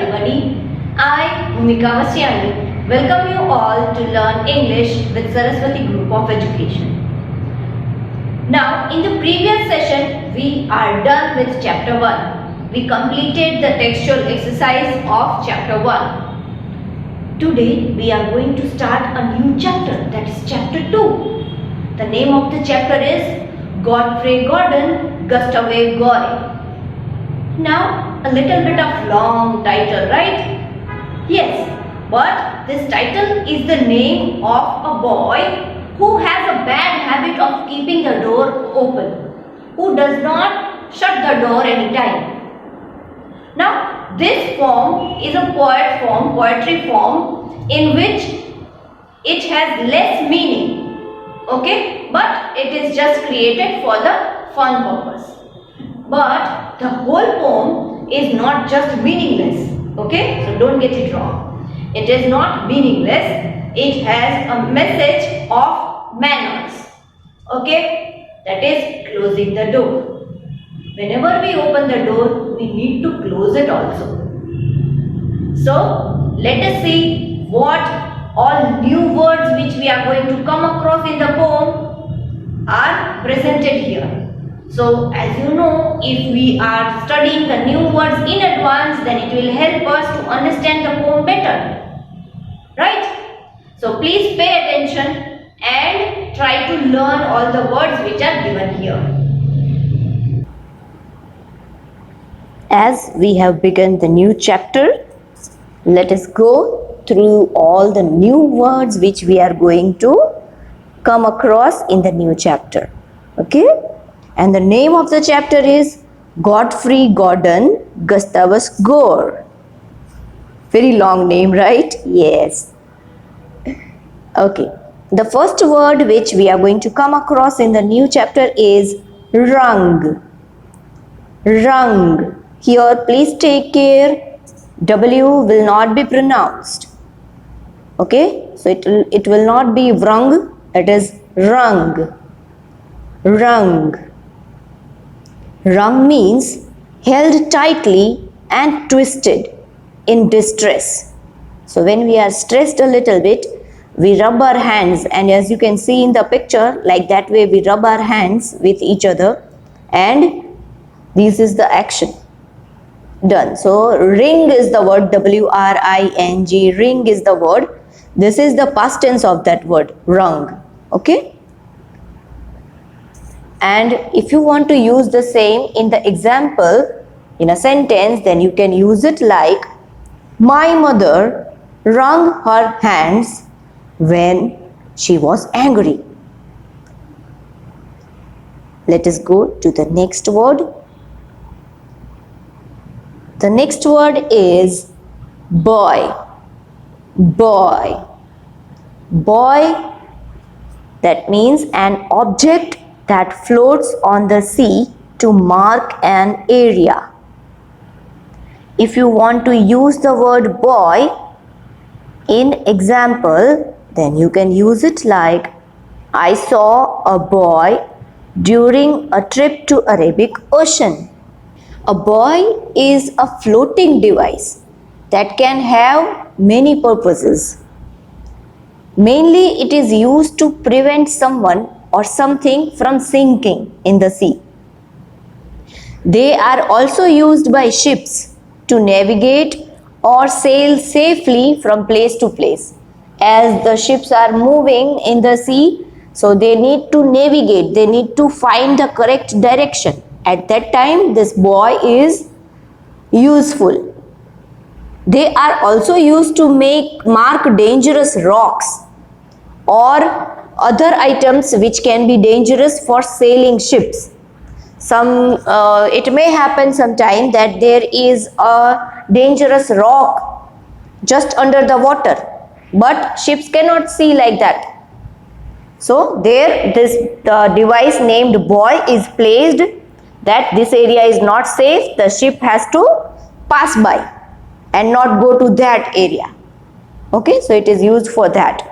everybody. I, Bhumika Vasyani, welcome you all to learn English with Saraswati Group of Education. Now, in the previous session, we are done with chapter 1. We completed the textual exercise of chapter 1. Today, we are going to start a new chapter, that is chapter 2. The name of the chapter is Godfrey Gordon, Gustave Gore. Now, a little bit of long title, right? Yes, but this title is the name of a boy who has a bad habit of keeping the door open, who does not shut the door anytime. Now, this form is a poetry form in which it has less meaning, okay, but it is just created for the fun purpose. But the whole poem is not just meaningless, okay, so don't get it wrong. It is not meaningless, it has a message of manners, okay, that is closing the door. Whenever we open the door, we need to close it also. So, let us see what all new words which we are going to come across in the poem are presented here. So, as you know, if we are studying the new words in advance, then it will help us to understand the poem better. Right? So, please pay attention and try to learn all the words which are given here. As we have begun the new chapter, let us go through all the new words which we are going to come across in the new chapter. Okay? And the name of the chapter is Godfrey Gordon, Gustavus Gore. Very long name, right? Yes. Okay. The first word which we are going to come across in the new chapter is rung. Rung. Here, please take care. W will not be pronounced. Okay? So, it will not be wrung. It is rung. Rung. Wrung means held tightly and twisted in distress. So when we are stressed a little bit, we rub our hands, and as you can see in the picture, like that way we rub our hands with each other, and this is the action done. So ring is the word, W-R-I-N-G, ring is the word. This is the past tense of that word, rung. Okay? And if you want to use the same in the example, in a sentence, then you can use it like, my mother wrung her hands when she was angry. Let us go to the next word. The next word is boy. Boy. Boy, that means an object that floats on the sea to mark an area. If you want to use the word boy in example, then you can use it like, I saw a boy during a trip to Arabic Ocean. A buoy is a floating device that can have many purposes. Mainly, it is used to prevent someone or something from sinking in the sea. They are also used by ships to navigate or sail safely from place to place. As the ships are moving in the sea, so they need to navigate, they need to find the correct direction. At that time, this buoy is useful. They are also used to mark dangerous rocks or other items which can be dangerous for sailing ships. It may happen sometime that there is a dangerous rock just under the water, but ships cannot see like that. So there the device named buoy is placed, that this area is not safe, the ship has to pass by and not go to that area. Okay, so it is used for that.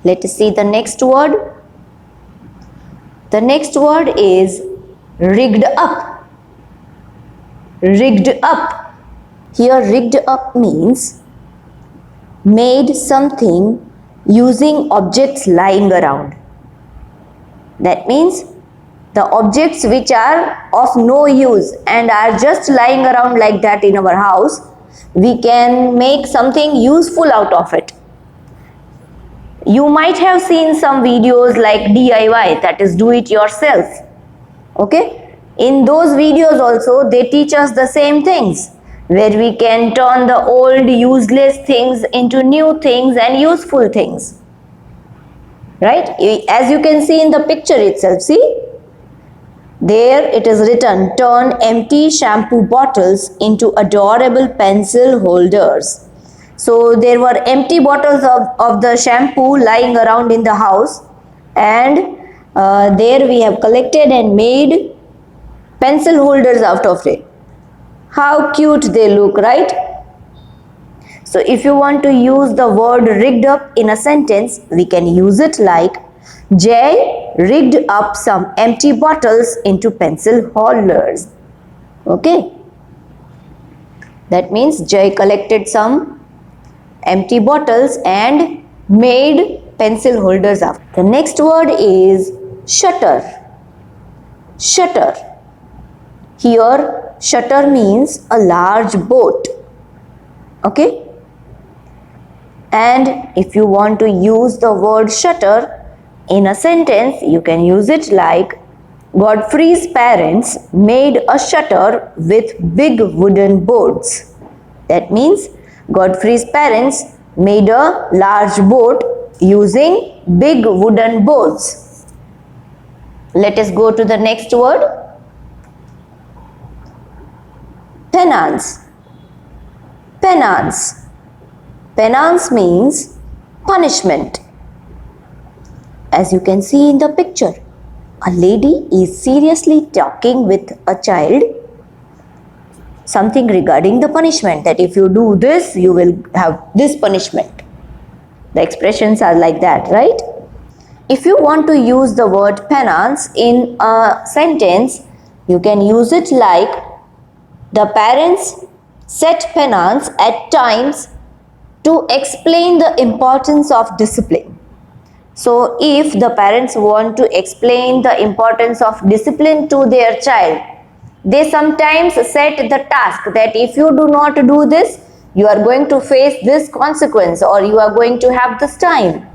Let us see the next word. The next word is rigged up. Rigged up. Here rigged up means made something using objects lying around. That means the objects which are of no use and are just lying around like that in our house, we can make something useful out of it. You might have seen some videos like DIY, that is do it yourself. Okay, in those videos also they teach us the same things, where we can turn the old useless things into new things and useful things, right? As you can see in the picture itself, see, there it is written, turn empty shampoo bottles into adorable pencil holders. So there were empty bottles of the shampoo lying around in the house, and there we have collected and made pencil holders out of it. How cute they look, right? So if you want to use the word rigged up in a sentence, we can use it like, Jay rigged up some empty bottles into pencil holders. Okay, that means Jay collected some empty bottles and made pencil holders up. The next word is shutter. Shutter. Here shutter means a large boat. Okay, and if you want to use the word shutter in a sentence, you can use it like, Godfrey's parents made a shutter with big wooden boards. That means Godfrey's parents made a large boat using big wooden boards. Let us go to the next word. Penance. Penance. Penance means punishment. As you can see in the picture, a lady is seriously talking with a child something regarding the punishment, that if you do this, you will have this punishment. The expressions are like that, right? If you want to use the word penance in a sentence, you can use it like, the parents set penance at times to explain the importance of discipline. So if the parents want to explain the importance of discipline to their child, they sometimes set the task that if you do not do this, you are going to face this consequence, or you are going to have this time.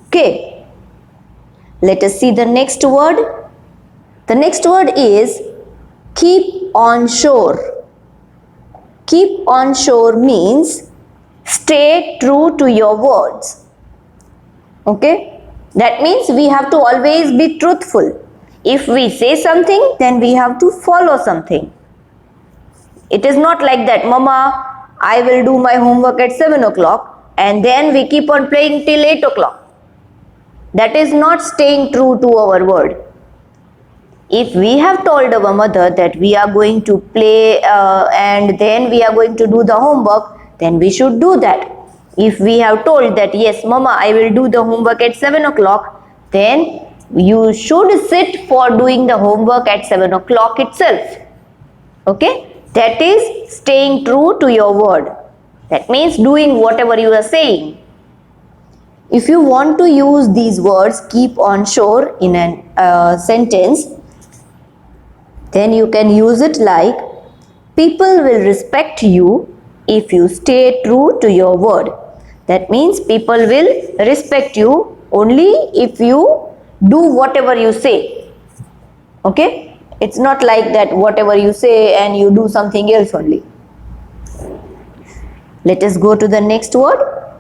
Okay, let us see the next word. The next word is keep on shore. Keep on shore means stay true to your words. Okay, that means we have to always be truthful. If we say something, then we have to follow something. It is not like that, Mama, I will do my homework at 7 o'clock and then we keep on playing till 8 o'clock. That is not staying true to our word. If we have told our mother that we are going to play and then we are going to do the homework, then we should do that. If we have told that, yes, Mama, I will do the homework at 7 o'clock, then you should sit for doing the homework at 7 o'clock itself. Okay, that is staying true to your word. That means doing whatever you are saying. If you want to use these words, keep on shore, in a sentence, then you can use it like, people will respect you if you stay true to your word. That means people will respect you only if you do whatever you say. Okay, it's not like that whatever you say and you do something else only. Let us go to the next word.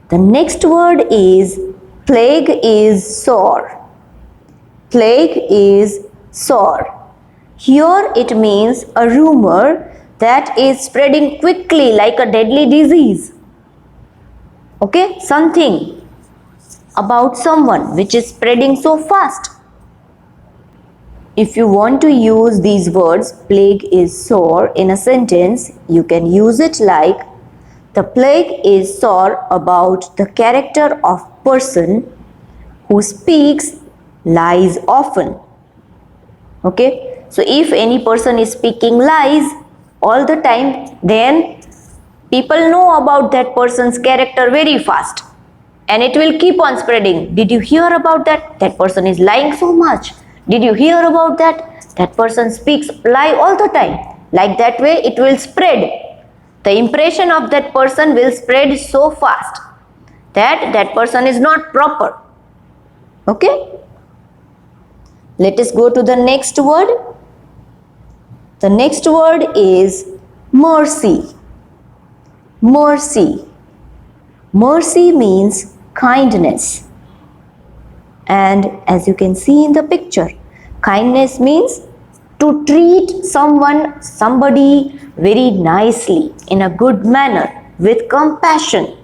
The next word is plague is sore. Plague is sore. Here it means a rumor that is spreading quickly like a deadly disease. Okay, something about someone which is spreading so fast. If you want to use these words, plague is sore, in a sentence, you can use it like, the plague is sore about the character of person who speaks lies often. Okay, So if any person is speaking lies all the time, then people know about that person's character very fast, and it will keep on spreading. Did you hear about that? That person is lying so much. Did you hear about that? That person speaks lie all the time. Like that way it will spread. The impression of that person will spread so fast that that person is not proper. Okay? Let us go to the next word. The next word is mercy. Mercy. Mercy means kindness. And as you can see in the picture, kindness means to treat somebody very nicely, in a good manner, with compassion,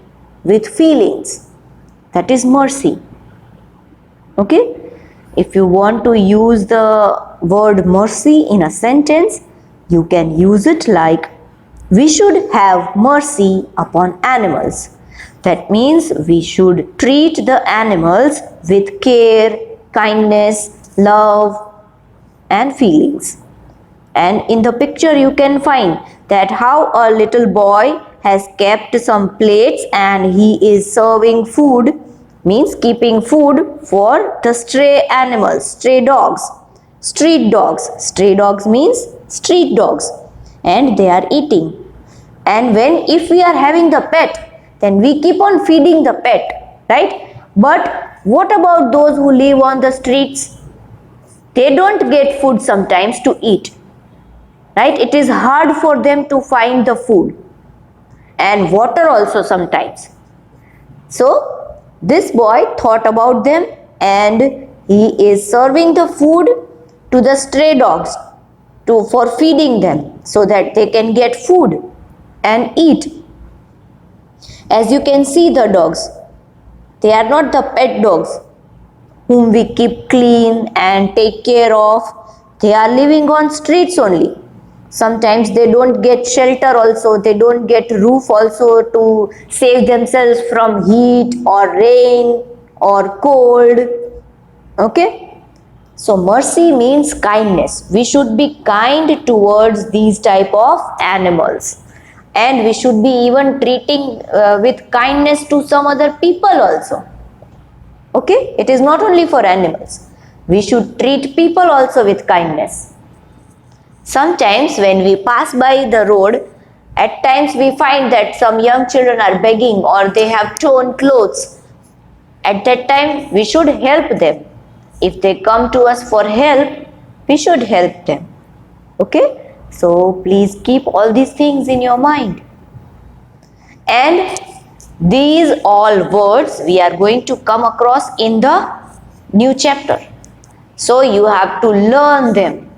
with feelings. That is mercy. Okay? If you want to use the word mercy in a sentence, you can use it like, we should have mercy upon animals. That means we should treat the animals with care, kindness, love and feelings. And in the picture you can find that how a little boy has kept some plates and he is serving food, means keeping food for the stray animals, stray dogs, street dogs. Stray dogs means street dogs, and they are eating. And if we are having the pet, then we keep on feeding the pet, right? But what about those who live on the streets? They don't get food sometimes to eat, right? It is hard for them to find the food, and water also sometimes. So this boy thought about them, and he is serving the food to the stray dogs for feeding them so that they can get food and eat. As you can see, the dogs, they are not the pet dogs whom we keep clean and take care of. They are living on streets only. Sometimes they don't get shelter also, they don't get roof also to save themselves from heat or rain or cold. Okay? So mercy means kindness. We should be kind towards these type of animals. And we should be even treating with kindness to some other people also. Okay? It is not only for animals. We should treat people also with kindness. Sometimes when we pass by the road, at times we find that some young children are begging or they have torn clothes. At that time we should help them. If they come to us for help, we should help them. Okay? So please keep all these things in your mind. And these all words we are going to come across in the new chapter. So you have to learn them.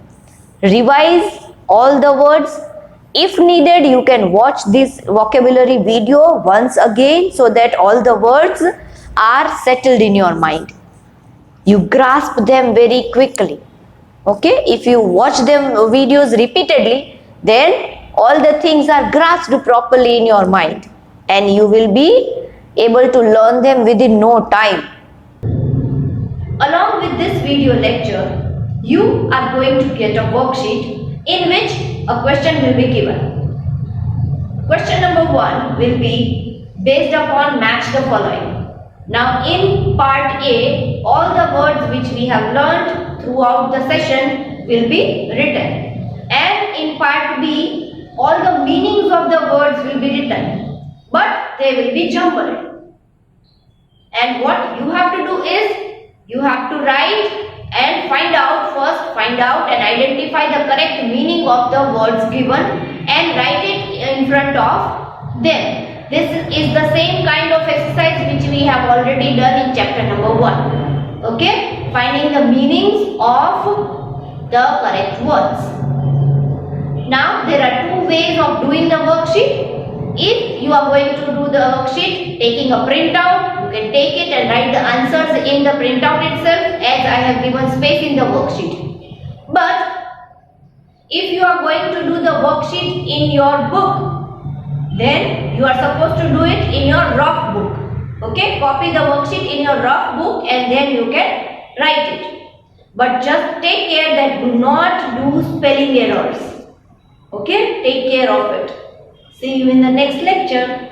Revise all the words. If needed, you can watch this vocabulary video once again so that all the words are settled in your mind. You grasp them very quickly. Okay? If you watch them videos repeatedly, then all the things are grasped properly in your mind and you will be able to learn them within no time. Along with this video lecture, you are going to get a worksheet in which a question will be given. Question number 1 will be based upon match the following. Now in part A, all the words which we have learned throughout the session will be written. And in part B, all the meanings of the words will be written, but they will be jumbled. And what you have to do is, you have to write and find out and identify the correct meaning of the words given and write it in front of them. This is the same kind of exercise which we have already done in chapter number 1. Okay? Finding the meanings of the correct words. Now there are two ways of doing the worksheet. If you are going to do the worksheet taking a printout, you can take it and write the answers in the printout itself, as I have given space in the worksheet. But if you are going to do the worksheet in your book, then you are supposed to do it in your rough book. Okay, copy the worksheet in your rough book and then you can write it. but just take care that do not do spelling errors. Okay, take care of it. See you in the next lecture.